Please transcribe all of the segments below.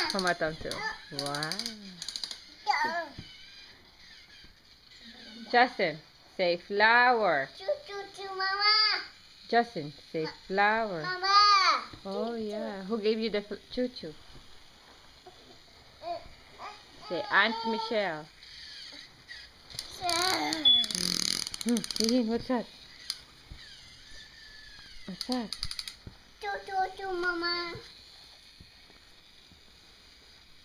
Humatang too. Wow. Justin, say flower. Justin, say flower. Oh yeah. Who gave you the choo-choo? Say Aunt Michelle. Ian, what's that? What's that? Choo-choo, Mama.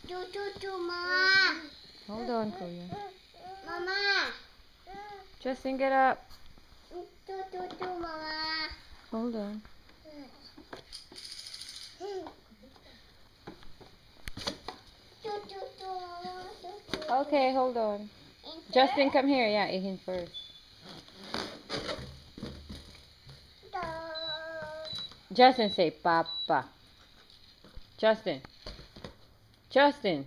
Choo-choo, Mama. Hold on, Kuya. Mama. Justin, get up. Choo-choo, Mama. Hold on. Choo-choo, Mama. Okay, hold on. Justin, come here. Yeah, Ian first. Justin, say Papa. Justin. Justin.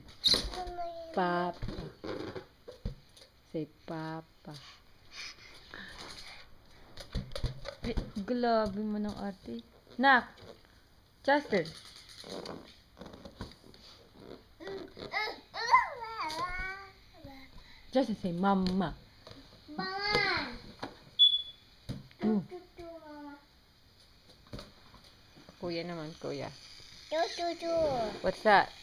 Papa. Say Papa. Eh, grabe mo ng ate. Nak. Justin. Justin, say Mama. Mama. Choo-choo, Mama. Kuya naman, Kuya. Choo-choo. What's that?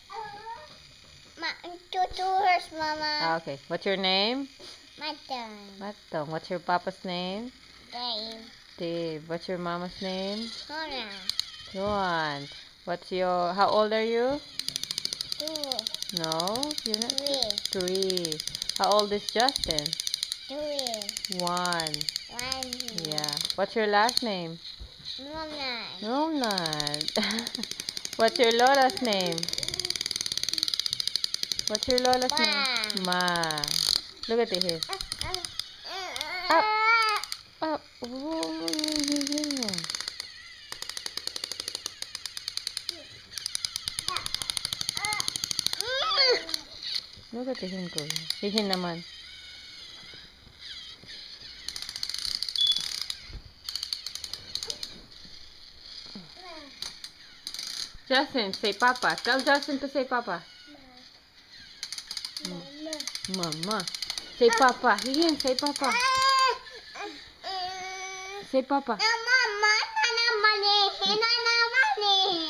Choo-choo horse, Mama. Ah, okay. What's your name? Matang. Matong. What's your papa's name? Dave. Dave. What's your mama's name? Hona. Joan. What's your... How old are you? 2. No, you're not. 3. 3. How old is Justin? 3. 1. 1. Yeah. What's your last name? Mama. Ronald. What's your Lola's name? What's your Lola's name? Ma. Look at his. Up. Up. Oh, look at him, Kuya. Hihin naman. Justin, say Papa. Tell Justin to say Papa. Mama. Say Papa. Hihin, say Papa. Say Papa.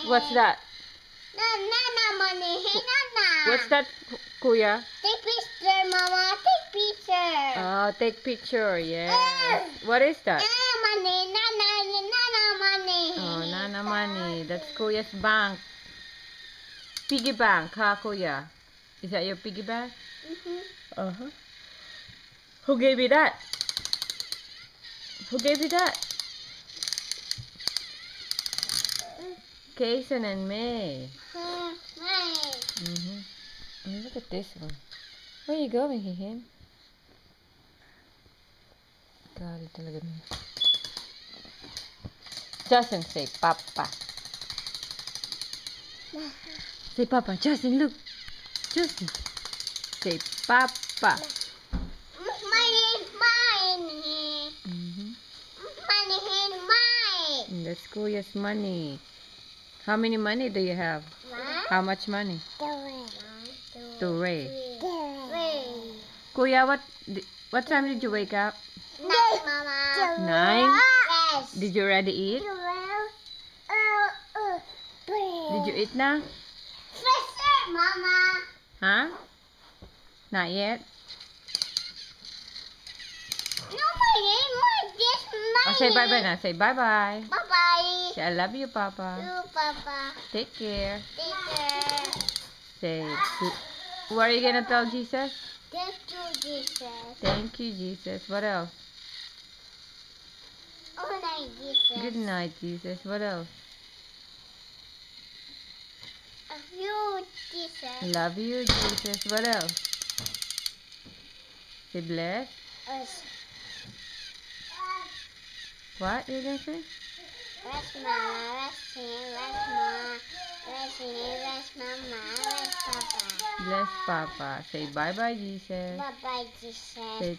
What's that? What's that, Kuya? Take picture, Mama. Take picture. Oh, take picture. Yes. What is that? Money. Oh, Nana money. That's Kuya's bank. Piggy bank, huh, Kuya? Is that your piggy bank? Uh-huh. Who gave you that? Who gave you that? Kason and May. Look at this one. Where are you going, Hihin? Gali talaga na. Justin, say Papa. Say Papa. Justin, look. Justin. Say Papa. That's Kuya's money. How many money do you have? How much money? 3. Kuya, what time did you wake up? 9, Mama. 9? Yes. Did you already eat? Did you eat now? Mama. Huh? Not yet? No, my name was just my Oh, say bye-bye now. Say bye-bye. Bye-bye. Say I love you, Papa. You, Papa. Take care. Take care. Say, what are you going to tell Jesus? Thank you, Jesus. Thank you, Jesus. What else? Good night, Jesus. Good night, Jesus. What else? You, Jesus. Love you, Jesus. What else? Say bless. Us. What you going to say? Rest Mama, rest him, rest Mama, rest him, rest Mama, rest Papa. Bless Papa. Say bye-bye, Jesus. Bye-bye, Jesus. Say,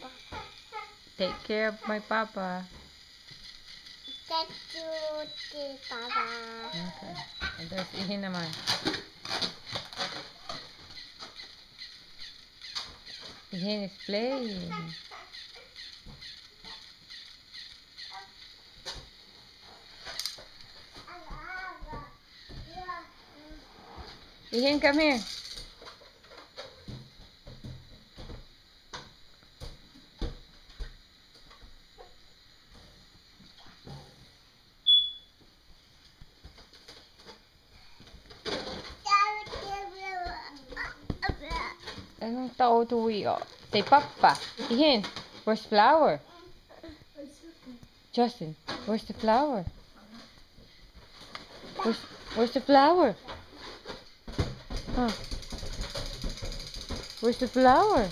take care of my Papa. That's cute, Papa. Okay. And there's Ihin naman. Ihin is playing. Ihin, come here. Anong tao tuwi? Oh. Say Papa. Ihin, where's flower? Justin, where's the flower? Where's the flower? Huh? Where's the flower?